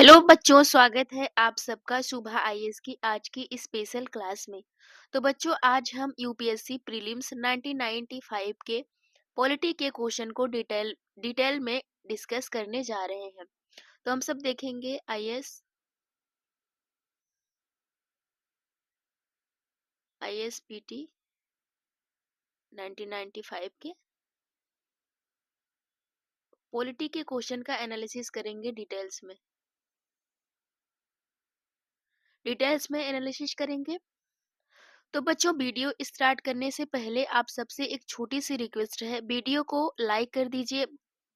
Hello बच्चों, स्वागत है आप सबका सुबह आईएएस की आज की स्पेशल क्लास में। तो बच्चों, आज हम यूपीएससी प्रीलिम्स 1995 के पॉलिटी के क्वेश्चन को डिटेल में डिस्कस करने जा रहे हैं। तो हम सब देखेंगे आईएएस पीटी 1995 के पॉलिटी के क्वेश्चन का एनालिसिस करेंगे डिटेल्स में एनालिसिस करेंगे। तो बच्चों, वीडियो स्टार्ट करने से पहले आप सबसे एक छोटी सी रिक्वेस्ट है, वीडियो को लाइक कर दीजिए,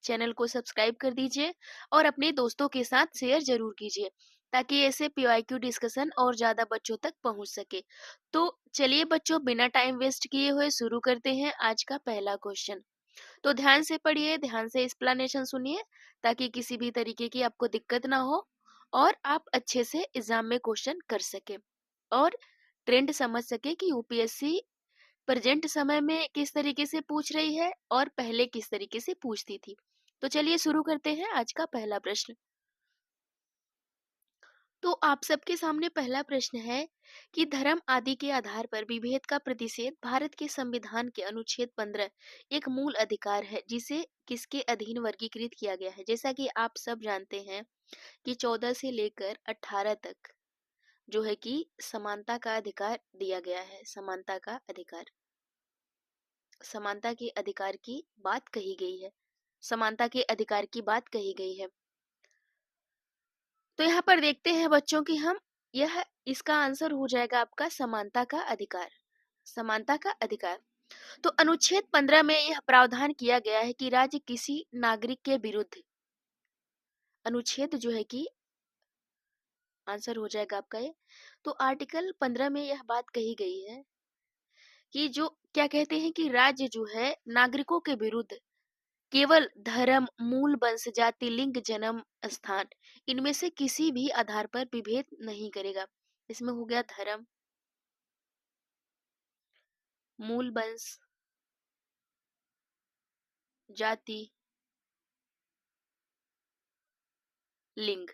चैनल को सब्सक्राइब कर दीजिए और अपने दोस्तों के साथ शेयर जरूर कीजिए ताकि ऐसे पीवाईक्यू डिस्कशन और ज्यादा बच्चों तक पहुंच सके। तो चलिए बच्चों, बिना टाइम वेस्ट किए हुए शुरू करते हैं आज का पहला क्वेश्चन। तो ध्यान से पढ़िए, ध्यान से एक्सप्लेनेशन सुनिए ताकि किसी भी तरीके की आपको दिक्कत ना हो और आप अच्छे से एग्जाम में क्वेश्चन कर सके और ट्रेंड समझ सके कि यूपीएससी प्रेजेंट समय में किस तरीके से पूछ रही है और पहले किस तरीके से पूछती थी। तो चलिए शुरू करते हैं आज का पहला प्रश्न। तो आप सबके सामने पहला प्रश्न है कि धर्म आदि के आधार पर विभेद का प्रतिषेध भारत के संविधान के अनुच्छेद 15 एक मूल अधिकार है जिसे किसके अधीन वर्गीकृत किया गया है। जैसा कि आप सब जानते हैं कि 14 से लेकर 18 तक जो है कि समानता का अधिकार दिया गया है। समानता के अधिकार की बात कही गई है। समानता के अधिकार की बात कही गई है। तो यहाँ पर देखते हैं बच्चों कि हम यह इसका आंसर हो जाएगा आपका समानता का अधिकार। समानता का अधिकार। तो अनुच्छेद 15 में यह प्रावधान किया गया है कि राज्य किसी नागरिक के विरुद्ध, अनुच्छेद जो है कि आंसर हो जाएगा आपका ये। तो आर्टिकल 15 में यह बात कही गई है कि जो क्या कहते हैं कि राज्य जो है नागरिकों के विरुद्ध केवल धर्म, मूल वंश, जाति, लिंग, जन्म स्थान इनमें से किसी भी आधार पर विभेद नहीं करेगा। इसमें हो गया धर्म, मूल वंश, जाति, लिंग,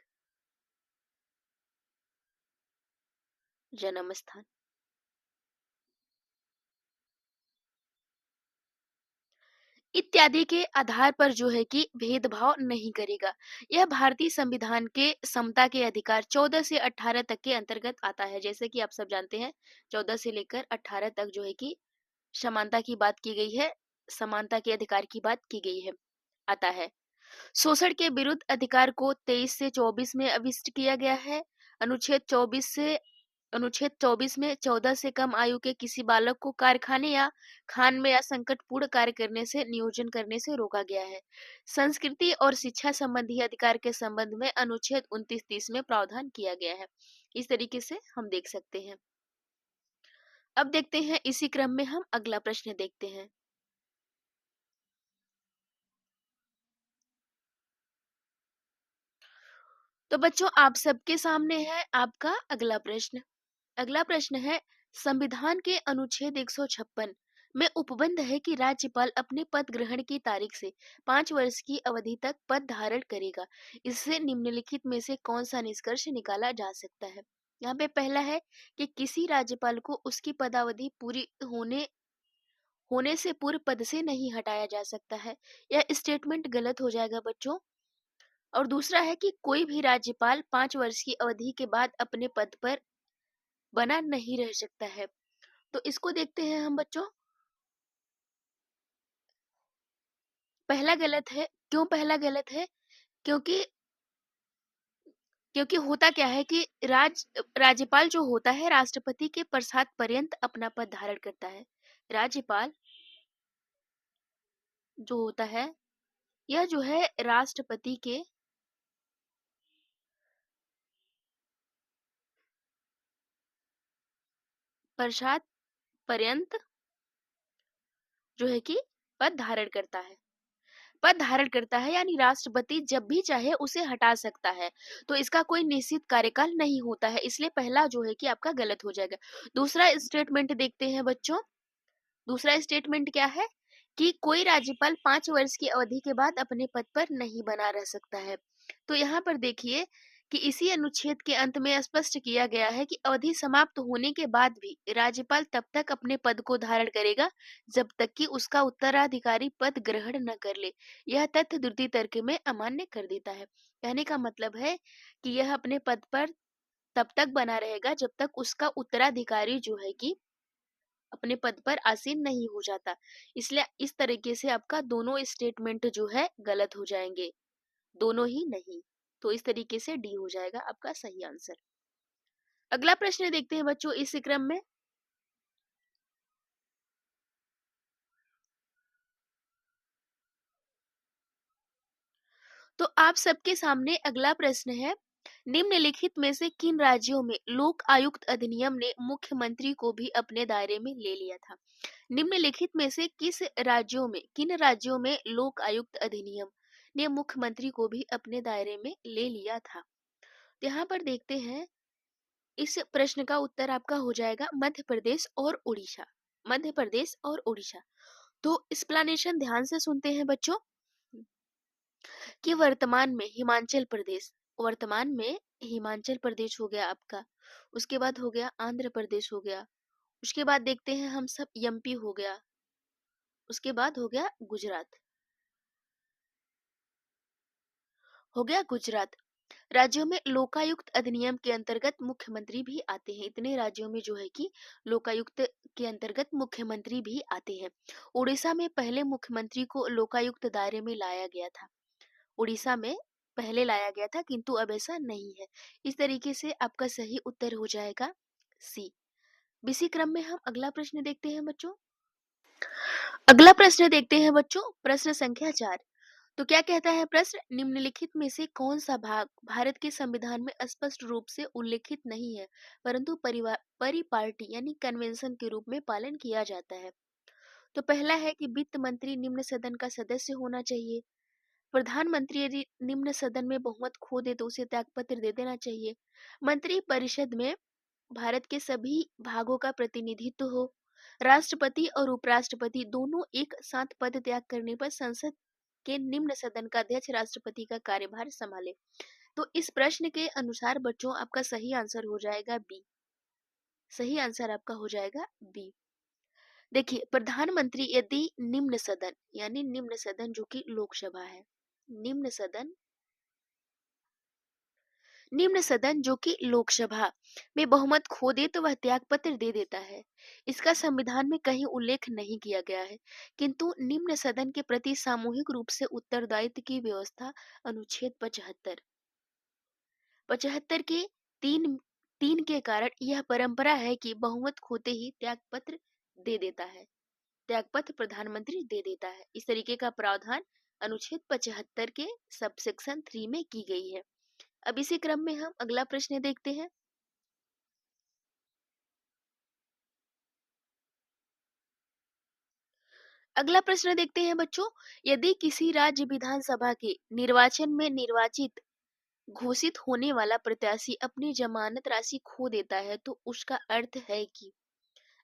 जन्म स्थान इत्यादि के आधार पर जो है कि भेदभाव नहीं करेगा। यह भारतीय संविधान के समता के अधिकार 14 से 18 तक के अंतर्गत आता है। जैसे कि आप सब जानते हैं 14 से लेकर 18 तक जो है कि समानता की बात की गई है, समानता के अधिकार की बात की गई है, आता है। शोषण के विरुद्ध अधिकार को 23 से 24 में अभिष्ट किया गया है। अनुच्छेद 24 में 14 से कम आयु के किसी बालक को कारखाने या खान में या संकटपूर्ण कार्य करने से नियोजन करने से रोका गया है। संस्कृति और शिक्षा संबंधी अधिकार के संबंध में अनुच्छेद 29-30 में प्रावधान किया गया है। इस तरीके से हम देख सकते हैं। अब देखते हैं, इसी क्रम में हम अगला प्रश्न देखते हैं। तो बच्चों, आप सबके सामने है आपका अगला प्रश्न। अगला प्रश्न है, संविधान के अनुच्छेद 156 में उपबंध है कि राज्यपाल अपने पद ग्रहण की तारीख से 5 वर्ष की अवधि तक पद धारण करेगा। इससे निम्नलिखित में से कौन सा निष्कर्ष निकाला जा सकता है। यहाँ पे पहला है कि किसी राज्यपाल को उसकी पदावधि पूरी होने से पूर्व पद से नहीं हटाया जा सकता है। यह स्टेटमेंट गलत हो जाएगा बच्चों। और दूसरा है कि कोई भी राज्यपाल 5 वर्ष की अवधि के बाद अपने पद पर बना नहीं रह सकता है। तो इसको देखते हैं हम बच्चों। पहला गलत है। क्यों पहला गलत है? क्योंकि क्योंकि होता क्या है कि राज्यपाल जो होता है राष्ट्रपति के प्रसाद पर्यंत अपना पद धारण करता है। राज्यपाल जो होता है यह जो है राष्ट्रपति के प्रसाद पर्यंत जो है कि पद धारण करता है। पद धारण करता है यानी राष्ट्रपति जब भी चाहे उसे हटा सकता है। तो इसका कोई निश्चित कार्यकाल नहीं होता है, इसलिए पहला जो है कि आपका गलत हो जाएगा। दूसरा स्टेटमेंट देखते हैं बच्चों। दूसरा स्टेटमेंट क्या है कि कोई राज्यपाल 5 वर्ष की अवधि के बाद अपने पद पर नहीं बना रह सकता है। तो यहाँ पर देखिए कि इसी अनुच्छेद के अंत में स्पष्ट किया गया है कि अवधि समाप्त होने के बाद भी राज्यपाल तब तक अपने पद को धारण करेगा जब तक कि उसका उत्तराधिकारी पद ग्रहण न कर ले। यह तथ्य द्वितीय तर्क में अमान्य कर देता है। कहने का मतलब है कि यह अपने पद पर तब तक बना रहेगा जब तक उसका उत्तराधिकारी जो है कि अपने पद पर आसीन नहीं हो जाता। इसलिए इस तरीके से आपका दोनों स्टेटमेंट जो है गलत हो जाएंगे, दोनों ही नहीं। तो इस तरीके से डी हो जाएगा आपका सही आंसर। अगला प्रश्न देखते हैं बच्चों इस क्रम में। तो आप सबके सामने अगला प्रश्न है, निम्नलिखित में से किन राज्यों में लोक आयुक्त अधिनियम ने मुख्यमंत्री को भी अपने दायरे में ले लिया था? निम्नलिखित में से किन राज्यों में लोक आयुक्त अधिनियम ने मुख्यमंत्री को भी अपने दायरे में ले लिया था? तो यहाँ पर देखते हैं, इस प्रश्न का उत्तर आपका हो जाएगा मध्य प्रदेश और उड़ीसा। मध्य प्रदेश और उड़ीसा। तो एक्सप्लेनेशन ध्यान से सुनते हैं बच्चों कि वर्तमान में हिमाचल प्रदेश हो गया आपका, उसके बाद हो गया आंध्र प्रदेश हो गया, उसके बाद देखते हैं हम सब एमपी हो गया, उसके बाद हो गया गुजरात। राज्यों में लोकायुक्त अधिनियम के अंतर्गत मुख्यमंत्री भी आते हैं। इतने राज्यों में जो है कि लोकायुक्त के अंतर्गत मुख्यमंत्री भी आते हैं। उड़ीसा में पहले मुख्यमंत्री को लोकायुक्त दायरे में लाया गया था। उड़ीसा में पहले लाया गया था किंतु अब ऐसा नहीं है। इस तरीके से आपका सही उत्तर हो जाएगा सी। इसी क्रम में हम अगला प्रश्न देखते हैं बच्चों। प्रश्न संख्या 4। तो क्या कहता है प्रश्न, निम्नलिखित में से कौन सा भाग भारत के संविधान में स्पष्ट रूप से उल्लेखित नहीं है परंतु परिपाटी यानी कन्वेंशन के रूप में पालन किया जाता है? तो पहला है कि वित्त मंत्री निम्न सदन का सदस्य होना चाहिए। प्रधानमंत्री यदि निम्न सदन में बहुमत खो दे तो उसे त्यागपत्र दे देना चाहिए। मंत्री परिषद में भारत के सभी भागों का प्रतिनिधित्व हो। राष्ट्रपति और उपराष्ट्रपति दोनों एक साथ पद त्याग करने पर संसद के निम्न सदन का अध्यक्ष राष्ट्रपति का कार्यभार संभाले। तो इस प्रश्न के अनुसार बच्चों आपका सही आंसर हो जाएगा बी। सही आंसर आपका हो जाएगा बी। देखिए, प्रधानमंत्री यदि निम्न सदन जो कि लोकसभा है, निम्न सदन जो कि लोकसभा में बहुमत खो दे तो वह त्यागपत्र दे देता है। इसका संविधान में कहीं उल्लेख नहीं किया गया है, किंतु निम्न सदन के प्रति सामूहिक रूप से उत्तरदायित्व की व्यवस्था अनुच्छेद 75 के तीन तीन के कारण यह परंपरा है कि बहुमत खोते ही त्यागपत्र दे देता है। त्यागपत्र प्रधानमंत्री दे देता है। इस तरीके का प्रावधान अनुच्छेद 75 के सबसेक्शन 3 में की गई है। अब इसी क्रम में हम अगला प्रश्न देखते हैं। अगला प्रश्न देखते हैं बच्चों, यदि किसी राज्य विधानसभा के निर्वाचन में निर्वाचित घोषित होने वाला प्रत्याशी अपनी जमानत राशि खो देता है तो उसका अर्थ है कि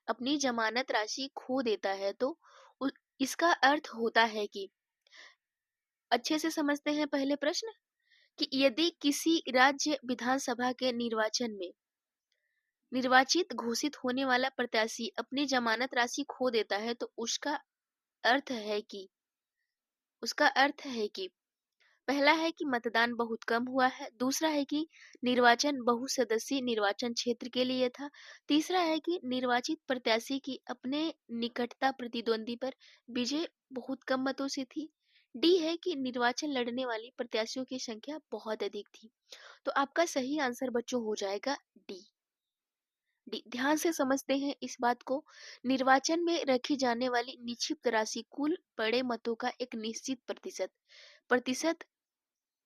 अपनी जमानत राशि खो देता है तो उ- इसका अर्थ होता है कि, अच्छे से समझते हैं पहले प्रश्न, कि यदि किसी राज्य विधानसभा के निर्वाचन में निर्वाचित घोषित होने वाला प्रत्याशी अपनी जमानत राशि खो देता है तो अर्थ है कि उसका अर्थ है कि पहला है कि मतदान बहुत कम हुआ है, दूसरा है कि निर्वाचन बहुसदस्यीय निर्वाचन क्षेत्र के लिए था, तीसरा है कि निर्वाचित प्रत्याशी की अपने निकटता प्रतिद्वंदी पर विजय बहुत कम मतों से थी, डी है कि निर्वाचन लड़ने वाली प्रत्याशियों की संख्या बहुत अधिक थी। तो आपका सही आंसर बच्चों हो जाएगा डी। ध्यान से समझते हैं इस बात को। निर्वाचन में रखी जाने वाली निश्चित राशि कुल पड़े मतों का एक निश्चित प्रतिशत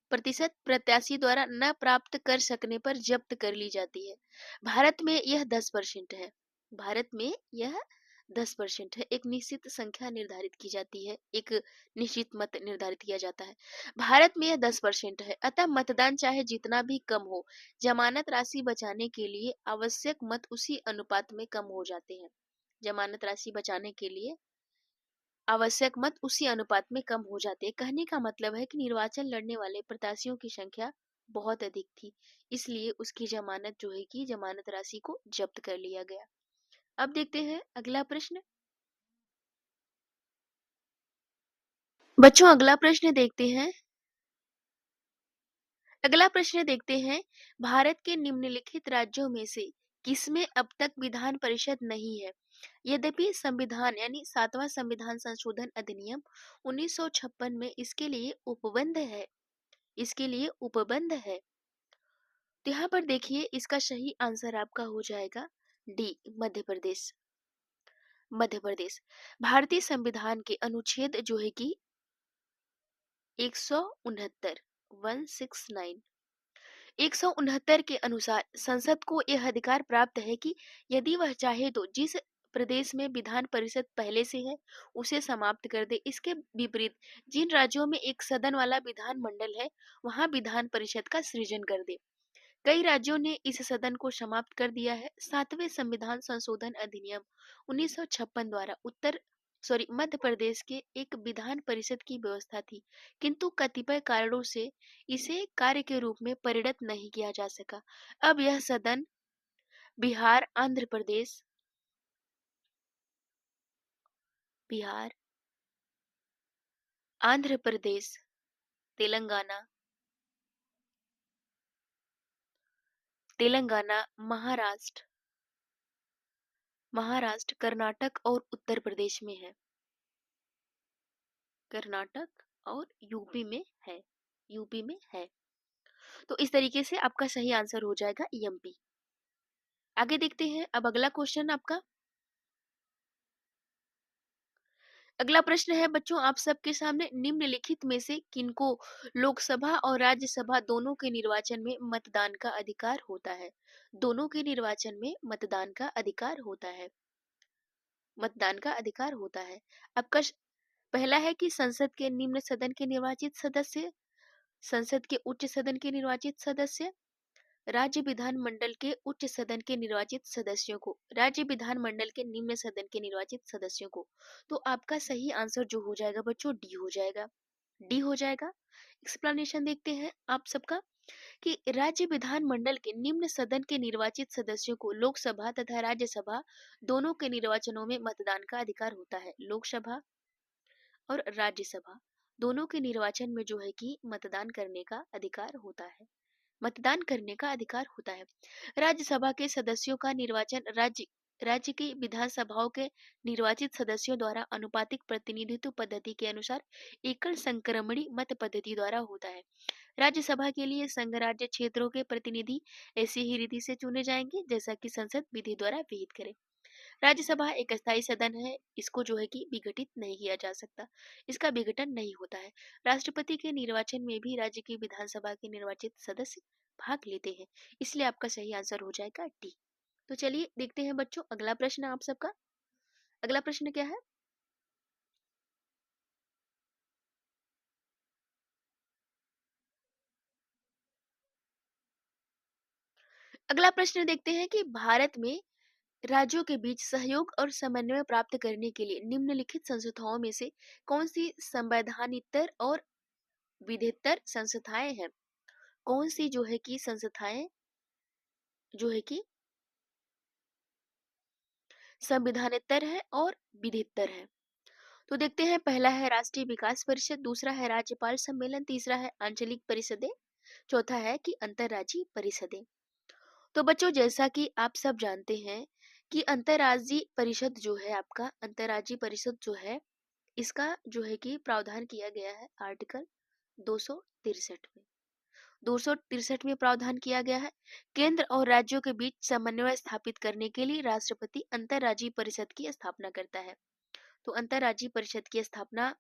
प्रतिशत प्रत्याशी द्वारा न प्राप्त कर सकने पर जब्त कर ली जाती है। भारत में यह 10% है। भारत में यह 10% है। एक निश्चित संख्या निर्धारित की जाती है, एक निश्चित मत निर्धारित किया जाता है। भारत में यह 10% है। अतः मतदान चाहे जितना भी कम हो, जमानत राशि बचाने के लिए आवश्यक मत उसी अनुपात में कम हो जाते हैं। जमानत राशि बचाने के लिए आवश्यक मत उसी अनुपात में कम हो जाते हैं। कहने का मतलब है कि निर्वाचन लड़ने वाले प्रत्याशियों की संख्या बहुत अधिक थी, इसलिए उसकी जमानत जो है कि जमानत राशि को जब्त कर लिया गया। अब देखते हैं अगला प्रश्न। बच्चों अगला प्रश्न देखते हैं, भारत के निम्नलिखित राज्यों में से किसमें अब तक विधान परिषद नहीं है? यद्यपि संविधान यानी 7वां संविधान संशोधन अधिनियम 1956 में इसके लिए उपबंध है। तो यहाँ पर देखिए, इसका सही आंसर आपका हो जाएगा डी, मध्य प्रदेश। मध्य प्रदेश भारतीय संविधान के अनुच्छेद जो है कि 169 169 के अनुसार संसद को यह अधिकार प्राप्त है कि यदि वह चाहे तो जिस प्रदेश में विधान परिषद पहले से है उसे समाप्त कर दे। इसके विपरीत जिन राज्यों में एक सदन वाला विधान मंडल है वहां विधान परिषद का सृजन कर दे। कई राज्यों ने इस सदन को समाप्त कर दिया है। 7वें संविधान संशोधन अधिनियम 1956 द्वारा मध्य प्रदेश के एक विधान परिषद की व्यवस्था थी, किंतु कतिपय कारणों से इसे कार्य के रूप में परिणत नहीं किया जा सका। अब यह सदन बिहार, बिहार, आंध्र प्रदेश, तेलंगाना, महाराष्ट्र, कर्नाटक और उत्तर प्रदेश में है। कर्नाटक और यूपी में है। तो इस तरीके से आपका सही आंसर हो जाएगा एमपी। आगे देखते हैं। अब अगला क्वेश्चन आपका, अगला प्रश्न है बच्चों आप सबके सामने, निम्नलिखित में से किनको लोकसभा और राज्यसभा दोनों के निर्वाचन में मतदान का अधिकार होता है? दोनों के निर्वाचन में मतदान का अधिकार होता है। आपका पहला है कि संसद के निम्न सदन के निर्वाचित सदस्य, संसद के उच्च सदन के निर्वाचित सदस्य, राज्य विधानमंडल के उच्च सदन के निर्वाचित सदस्यों को, राज्य विधानमंडल के निम्न सदन के निर्वाचित सदस्यों को। तो आपका सही आंसर जो हो जाएगा बच्चों डी हो जाएगा। एक्सप्लेनेशन देखते हैं आप सबका कि राज्य विधानमंडल के निम्न सदन के निर्वाचित सदस्यों को लोकसभा तथा राज्यसभा दोनों के निर्वाचनों में मतदान का अधिकार होता है। लोकसभा और राज्यसभा दोनों के निर्वाचन में जो है कि मतदान करने का अधिकार होता है। राज्यसभा के सदस्यों का निर्वाचन राज्य की विधानसभाओं के निर्वाचित सदस्यों द्वारा अनुपातिक प्रतिनिधित्व पद्धति के अनुसार एकल संक्रमणी मत पद्धति द्वारा होता है। राज्यसभा के लिए संघ राज्य क्षेत्रों के प्रतिनिधि ऐसी ही रीति से चुने जाएंगे जैसा कि संसद विधि द्वारा विहित करे। राज्यसभा एक अस्थायी सदन है, इसको जो है कि विघटित नहीं किया जा सकता, इसका विघटन नहीं होता है। राष्ट्रपति के निर्वाचन में भी राज्य की विधानसभा के निर्वाचित सदस्य भाग लेते हैं, इसलिए आपका सही आंसर हो जाएगा डी। तो चलिए देखते हैं बच्चों अगला प्रश्न आप सबका। अगला प्रश्न क्या है? अगला प्रश्न देखते हैं कि भारत में राज्यों के बीच सहयोग और समन्वय प्राप्त करने के लिए निम्नलिखित संस्थाओं में से कौन सी संवैधानिक और विधितर संस्थाएं हैं? कौन सी जो है कि संस्थाएं जो है कि संविधानेतर है और विधितर है? तो देखते हैं। पहला है राष्ट्रीय विकास परिषद, दूसरा है राज्यपाल सम्मेलन, तीसरा है आंचलिक परिषदें, चौथा है कि अंतरराज्यीय परिषदें। तो बच्चों जैसा कि आप सब जानते हैं कि अंतरराज्यीय परिषद जो है इसका जो है कि प्रावधान किया गया है आर्टिकल 263 में। 263 में प्रावधान किया गया है, केंद्र और राज्यों के बीच समन्वय स्थापित करने के लिए राष्ट्रपति अंतरराज्यीय परिषद की स्थापना करता है। तो अंतरराज्यीय परिषद की स्थापना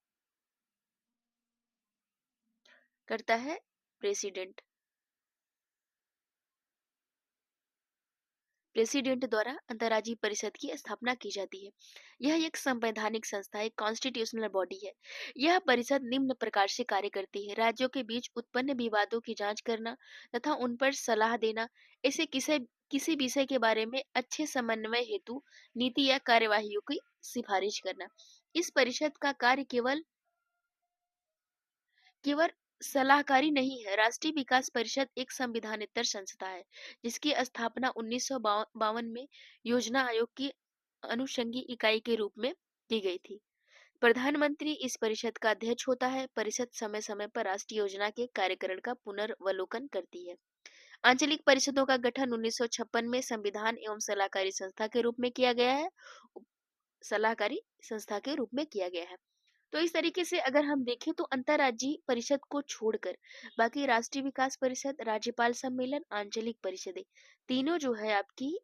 करता है प्रेसिडेंट द्वारा अंतरराज्यीय परिषद की स्थापना की जाती है। यह एक संवैधानिक संस्था है, कॉन्स्टिट्यूशनल बॉडी है। यह परिषद निम्न प्रकार से कार्य करती है: राज्यों के बीच उत्पन्न विवादों की जांच करना तथा उन पर सलाह देना, ऐसे किसी विषय के बारे में अच्छे समन्वय हेतु नीति या कार्यवाहियों की सिफारिश करना। इस परिषद का कार्य केवल सलाहकारी नहीं है। राष्ट्रीय विकास परिषद एक संविधानेतर संस्था है, जिसकी स्थापना 1952 में योजना आयोग की अनुषंगी इकाई के रूप में की गई थी। प्रधानमंत्री इस परिषद का अध्यक्ष होता है। परिषद समय समय पर राष्ट्रीय योजना के कार्यकरण का पुनर्वलोकन करती है। आंचलिक परिषदों का गठन 1956 में संविधान एवं सलाहकारी संस्था के रूप में किया गया है। सलाहकारी संस्था के रूप में किया गया है। तो इस तरीके से अगर हम देखें तो अंतर्राज्यीय परिषद को छोड़कर बाकी राष्ट्रीय विकास परिषद, राज्यपाल सम्मेलन, आंचलिक परिषदें तीनों जो है आपकी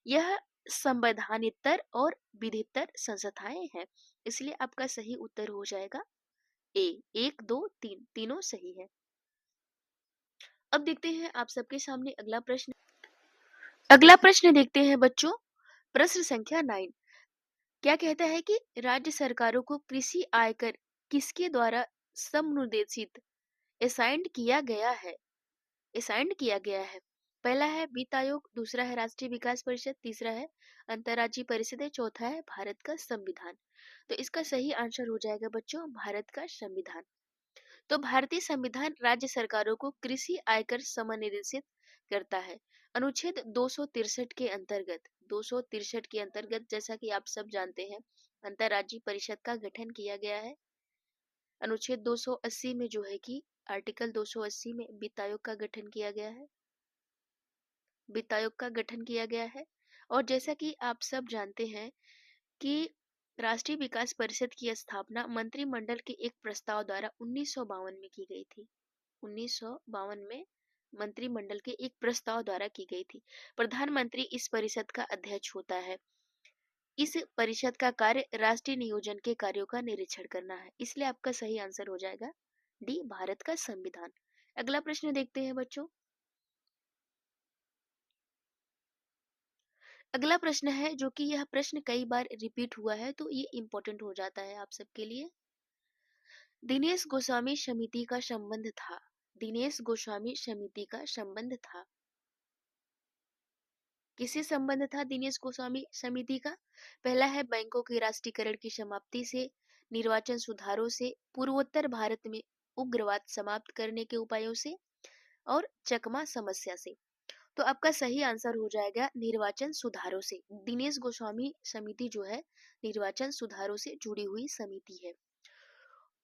यह संवैधानितर और विधितर संस्थाएं हैं। इसलिए आपका सही उत्तर हो जाएगा ए। 1, 2, 3 तीनों सही है। अब देखते हैं आप सबके सामने अगला प्रश्न। अगला प्रश्न देखते हैं बच्चों, प्रश्न संख्या 9 क्या कहता है कि राज्य सरकारों को कृषि आयकर किसके द्वारा समनुदेशित असाइंड किया गया है? असाइंड किया गया है। पहला है वित्त आयोग, दूसरा है राष्ट्रीय विकास परिषद, तीसरा है अंतर्राज्यीय परिषद, चौथा है भारत का संविधान। तो इसका सही आंसर हो जाएगा बच्चों भारत का संविधान। तो भारतीय संविधान राज्य सरकारों को कृषि आयकर समनिदेशित करता है। अनुच्छेद 263 के अंतर्गत 263 के अंतर्गत जैसा कि आप सब जानते हैं अंतर्राज्यीय परिषद का गठन किया गया है। अनुच्छेद 280 में जो है कि आर्टिकल 280 में वित्त आयोग का गठन किया गया है। वित्त आयोग का गठन किया गया है और जैसा कि आप सब जानते हैं कि राष्ट्रीय विकास परिषद की स्थापना मंत्रिमंडल के एक प्रस्ताव द्वारा 1952 में की गई थी। 1952 में मंत्रिमंडल के एक प्रस्ताव द्वारा की गई थी। प्रधानमंत्री इस परिषद का अध्यक्ष होता है। इस परिषद का कार्य राष्ट्रीय नियोजन के कार्यों का निरीक्षण करना है। इसलिए आपका सही आंसर हो जाएगा डी भारत का संविधान। अगला प्रश्न देखते हैं बच्चों। अगला प्रश्न है जो कि यह प्रश्न कई बार रिपीट हुआ है तो ये इंपॉर्टेंट हो जाता है आप सबके लिए। दिनेश गोस्वामी समिति का संबंध था। दिनेश गोस्वामी समिति का संबंध था। किससे संबंध था दिनेश गोस्वामी समिति का? पहला है बैंकों के राष्ट्रीयकरण की समाप्ति से, निर्वाचन सुधारों से, पूर्वोत्तर भारत में उग्रवाद समाप्त करने के उपायों से और चकमा समस्या से। तो आपका सही आंसर हो जाएगा निर्वाचन सुधारों से। दिनेश गोस्वामी समिति जो है निर्वाचन सुधारों से जुड़ी हुई समिति है।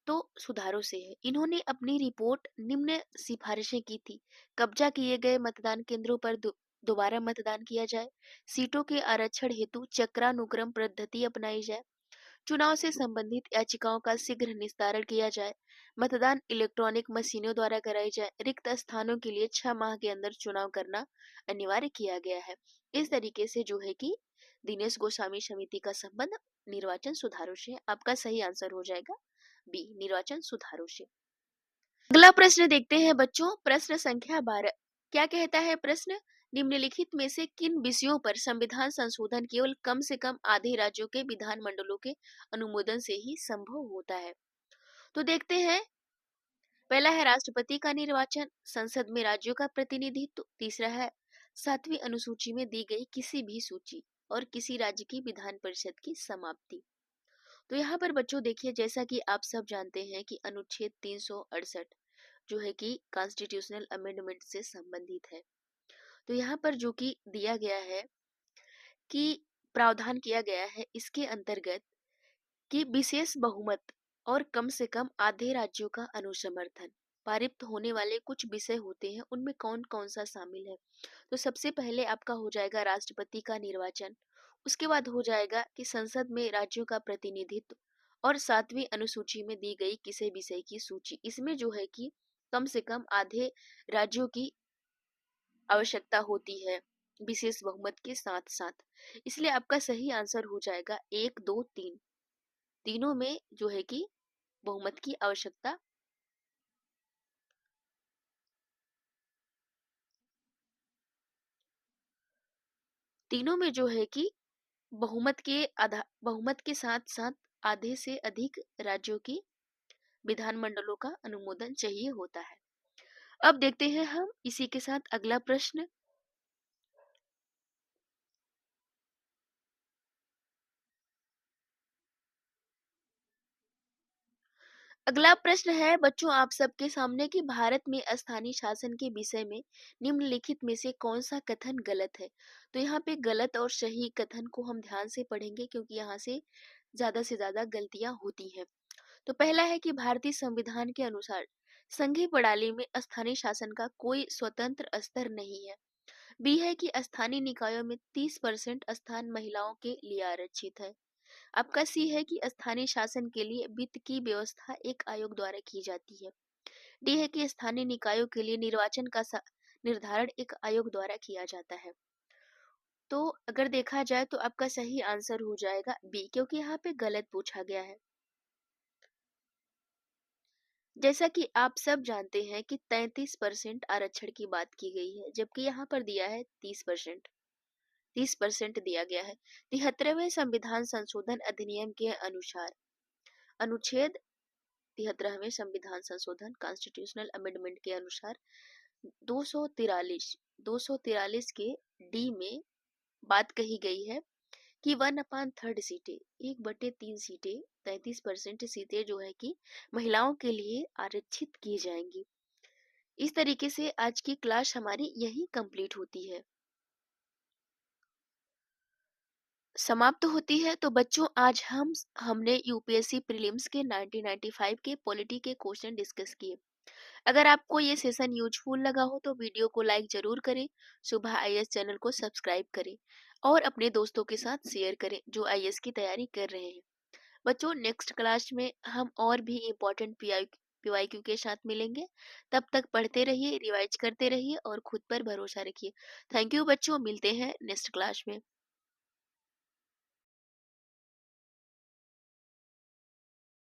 तो सुधारों से है। इन्होंने अपनी रिपोर्ट निम्न सिफारिशें की थी। कब्जा किए गए मतदान केंद्रों पर दोबारा मतदान किया जाए, सीटों के आरक्षण हेतु चक्रानुक्रम पद्धति अपनाई जाए, चुनाव से संबंधित याचिकाओं का शीघ्र निस्तारण किया जाए, मतदान इलेक्ट्रॉनिक मशीनों द्वारा कराई जाए, रिक्त स्थानों के लिए 6 माह के अंदर चुनाव करना अनिवार्य किया गया है। इस तरीके से जो है कि दिनेश गोस्वामी समिति का संबंध निर्वाचन सुधारों से है। आपका सही आंसर हो जाएगा बी निर्वाचन सुधारों से। अगला प्रश्न देखते हैं बच्चों, प्रश्न संख्या 12 क्या कहता है प्रश्न? निम्नलिखित में से किन विषयों पर संविधान संशोधन केवल कम से कम आधे राज्यों के विधानमंडलों के अनुमोदन से ही संभव होता है? तो देखते हैं। पहला है राष्ट्रपति का निर्वाचन, संसद में राज्यों का प्रतिनिधित्व, तीसरा है 7वीं अनुसूची में दी गई किसी भी सूची और किसी राज्य की विधान परिषद की समाप्ति। तो यहाँ पर बच्चों देखिए जैसा कि आप सब जानते हैं कि अनुच्छेद 368 जो है कि कॉन्स्टिट्यूशनल अमेंडमेंट से संबंधित है। तो यहाँ पर जो कि दिया गया है कि प्रावधान किया गया है इसके अंतर्गत कि विशेष बहुमत और कम से कम आधे राज्यों का अनुसमर्थन पारित होने वाले कुछ विषय होते हैं, उनमें कौन कौन सा शामिल है? तो सबसे पहले आपका हो जाएगा राष्ट्रपति का निर्वाचन, उसके बाद हो जाएगा कि संसद में राज्यों का प्रतिनिधित्व और 7वीं अनुसूची में दी गई किसी विषय की सूची। इसमें जो है कि कम से कम आधे राज्यों की आवश्यकता होती है विशेष बहुमत के साथ साथ। इसलिए आपका सही आंसर हो जाएगा 1, 2, 3 तीनों में जो है कि बहुमत की आवश्यकता। तीनों में जो है कि बहुमत के साथ साथ आधे से अधिक राज्यों की विधानमंडलों का अनुमोदन चाहिए होता है। अब देखते हैं हम इसी के साथ अगला प्रश्न। अगला प्रश्न है बच्चों आप सबके सामने कि भारत में स्थानीय शासन के विषय में निम्नलिखित में से कौन सा कथन गलत है। तो यहाँ पे गलत और सही कथन को हम ध्यान से पढ़ेंगे क्योंकि यहाँ से ज्यादा गलतियां होती हैं। तो पहला है कि भारतीय संविधान के अनुसार संघीय प्रणाली में स्थानीय शासन का कोई स्वतंत्र स्तर नहीं है। बी है कि स्थानीय निकायों में 30% स्थान महिलाओं के लिए आरक्षित है। आपका सी है कि स्थानीय शासन के लिए वित्त की व्यवस्था एक आयोग द्वारा की जाती है। डी है कि स्थानीय निकायों के लिए निर्वाचन का निर्धारण एक आयोग द्वारा किया जाता है। तो अगर देखा जाए तो आपका सही आंसर हो जाएगा बी, क्योंकि यहाँ पे गलत पूछा गया है। जैसा कि आप सब जानते हैं कि 33% आरक्षण की बात की गई है, जबकि यहाँ पर दिया है 30%। 30% दिया गया है। 73वें संविधान संशोधन अधिनियम के अनुसार अनुच्छेद 73वें संविधान संशोधन कॉन्स्टिट्यूशनल अमेंडमेंट के अनुसार 243 के डी में बात कही गई है कि 1/3 सीटें 1/3 सीटें 33% सीटें जो है कि महिलाओं के लिए आरक्षित की जाएंगी। इस तरीके से आज की क्लास हमारी यही कंप्लीट होती है, समाप्त होती है। तो बच्चों आज हमने यूपीएससी प्रीलिम्स के 1995 के पॉलिटी के क्वेश्चन डिस्कस किए। अगर आपको ये सेशन यूजफुल लगा हो तो वीडियो को लाइक जरूर करें, सुबह आईएएस चैनल को सब्सक्राइब करें और अपने दोस्तों के साथ शेयर करें जो आईएएस की तैयारी कर रहे हैं। बच्चों नेक्स्ट क्लास में हम और भी इम्पोर्टेंट पीवाईक्यू के साथ मिलेंगे। तब तक पढ़ते रहिए, रिवाइज करते रहिए और खुद पर भरोसा रखिए। थैंक यू बच्चों, मिलते हैं नेक्स्ट क्लास में।